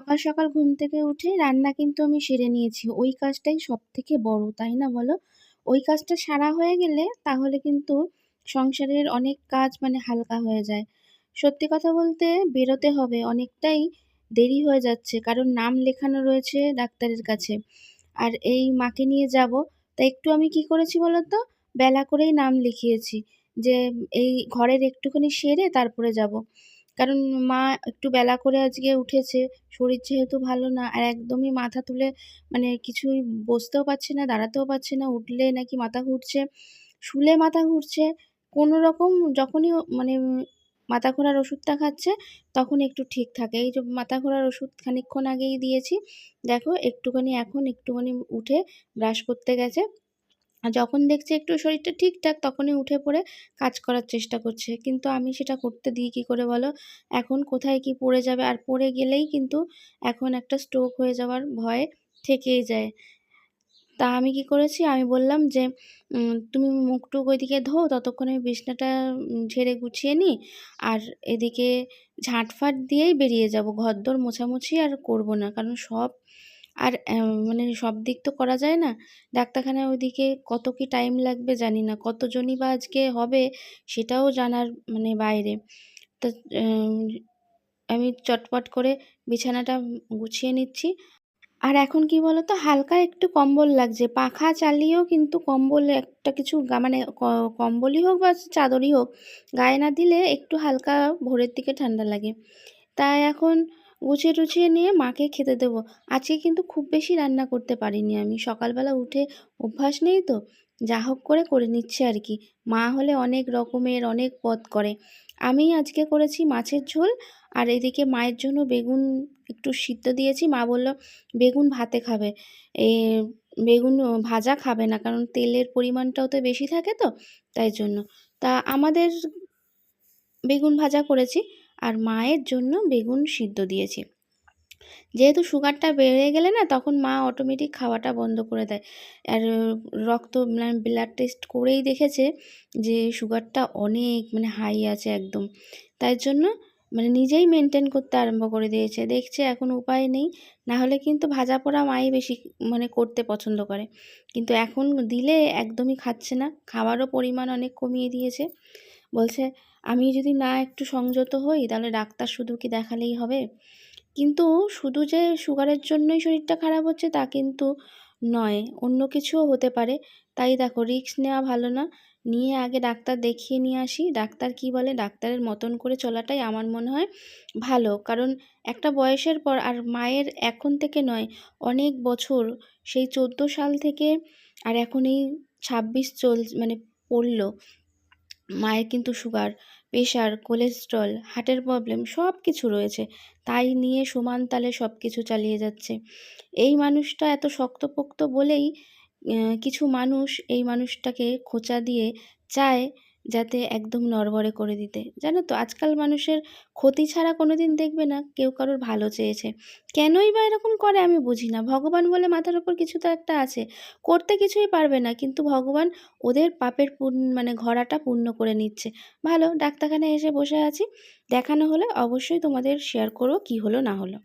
সকাল সকাল ঘুম থেকে উঠে রান্না কিন্তু আমি সেরে নিয়েছি। ওই কাজটাই সবথেকে বড়, তাই না বলো? ওই কাজটা সারা হয়ে গেলে তাহলে কিন্তু সংসারের অনেক কাজ হালকা হয়ে যায়। সত্যি কথা বলতে বেরোতে হবে, অনেকটাই দেরি হয়ে যাচ্ছে। কারণ নাম লেখানো রয়েছে ডাক্তারের কাছে। আর এই মাকে নিয়ে যাবো। তা একটু আমি কি করেছি বলো তো? বেলা করেই নাম লিখিয়েছি যে এই ঘরের একটুখানি সেরে তারপরে যাবো। কারণ মা একটু বেলা করে আজকে উঠেছে। শরীর যেহেতু ভালো না আর একদমই মাথা তুলে কিছুই বসতেও পারছে না, দাঁড়াতেও পারছে না। উঠলে নাকি মাথা ঘুরছে, শুলে মাথা ঘুরছে। কোনরকম যখনই মাথা ঘোরার ওষুধটা খাচ্ছে তখন একটু ঠিক থাকে। এই যে মাথা ঘোরার ওষুধ খানিকক্ষণ আগেই দিয়েছি। দেখো এখন একটুখানি উঠে ব্রাশ করতে গেছে। আর যখন দেখছে একটু শরীরটা ঠিকঠাক তখনই উঠে পড়ে কাজ করার চেষ্টা করছে। কিন্তু আমি সেটা করতে দিই কি করে বলো? এখন কোথায় কি পড়ে যাবে, আর পড়ে গেলেই কিন্তু এখন একটা স্ট্রোক হয়ে যাওয়ার ভয় থেকেই যায়। তা আমি কি করেছি? আমি বললাম যে, তুমি মুখ-টুখ ওইদিকে ধোও, ততক্ষণে আমি বিছনাটা ঝেড়ে গুছিয়ে নিই। আর এদিকে ঝাঁট-ফাঁট দিয়েই বেরিয়ে যাবো। ঘরদোর মোছামুছি আর করব না। কারণ সব আর সব দিক তো করা যায় না। ডাক্তারখানায় ওইদিকে কত কি টাইম লাগবে জানি না। কতজনই বা আজকে হবে সেটাও জানার বাইরে। তো অ্যাম আমি চটপট করে বিছানাটা গুছিয়ে নিচ্ছি। আর এখন কি বলতো? হালকা একটু কম্বল লাগছে। পাখা চালিয়েও কিন্তু কম্বল একটা কিছু কম্বলই হোক বা চাদরই হোক, গায়ে না দিলে একটু হালকা ভোরের দিকে ঠান্ডা লাগে। তাই এখন গুছিয়ে-টুছিয়ে নিয়ে মাকে খেতে দেবো। আজকে কিন্তু খুব বেশি রান্না করতে পারিনি আমি। সকালবেলা উঠে অভ্যাস নেই তো। যা হোক করে নিচ্ছি আরকি। মা হলে অনেক রকমের অনেক পদ করে। আমি আজকে করেছি মাছের ঝোল, আর এদিকে মায়ের জন্য বেগুন একটু সিদ্ধ দিয়েছি। মা বলল বেগুন ভাতে খাবে। এ বেগুন ভাজা খাবে না। কারণ তেলের পরিমাণটাও তো বেশি থাকে তো, তাই জন্য। তা আমাদের বেগুন ভাজা করেছি আর মায়ের জন্য বেগুন সিদ্ধ দিয়েছি। যেহেতু সুগারটা বেড়ে গেলে না তখন মা অটোমেটিক খাওয়াটা বন্ধ করে দেয়। আর রক্ত ব্লাড টেস্ট করেই দেখেছে যে সুগারটা অনেক হাই আছে একদম। তাই জন্য নিজেই মেইনটেইন করতে আরম্ভ করে দিয়েছে। দেখছে এখন উপায় নেই। না হলে কিন্তু ভাজা-পোড়া মাই বেশি করতে পছন্দ করে। কিন্তু এখন দিলে একদমই খাচ্ছে না। খাওয়ারও পরিমাণ অনেক কমিয়ে দিয়েছে। বলছে, "আমি যদি না একটু সংযত হই তাহলে ডাক্তার শুধু কি দেখালেই হবে?" কিন্তু শুধু যে সুগারের জন্যই শরীরটা খারাপ হচ্ছে তা কিন্তু নয়, অন্য কিছুও হতে পারে। তাই দেখো রিস্ক নেওয়া ভালো না। নিয়ে আগে ডাক্তার দেখিয়ে নিয়ে আসি। ডাক্তার কি বলে ডাক্তারের মতন করে চলাটাই আমার মনে হয় ভালো। কারণ একটা বয়সের পর, আর মায়ের এখন থেকে নয়, অনেক বছর সেই 14 সাল থেকে আর এখন এই 26 পড়ল। মায়ের কিন্তু সুগার, প্রেশার, কোলেস্টেরল, হার্টের প্রবলেম সব কিছু রয়েছে। তাই নিয়ে সমান তালে সব কিছু চালিয়ে যাচ্ছে। এই মানুষটা এত শক্তপোক্ত বলেই কিছু মানুষ এই মানুষটাকে খোঁচা দিয়ে চায় যাতে একদম নড়বড়ে করে দিতে। জানো তো আজকাল মানুষের ক্ষতি ছাড়া কোনোদিন দেখবে না কেউ কারোর ভালো চেয়েছে। কেনই বা এরকম করে আমি বুঝি না। ভগবান বলে মাথার উপর কিছু তো একটা আছে। করতে কিছুই পারবে না কিন্তু ভগবান ওদের পাপের ঘরাটা পূর্ণ করে নিচ্ছে। ভালো, ডাক্তারখানায় এসে বসে আছি। দেখানো হলে অবশ্যই তোমাদের শেয়ার করব কী হলো না হলো।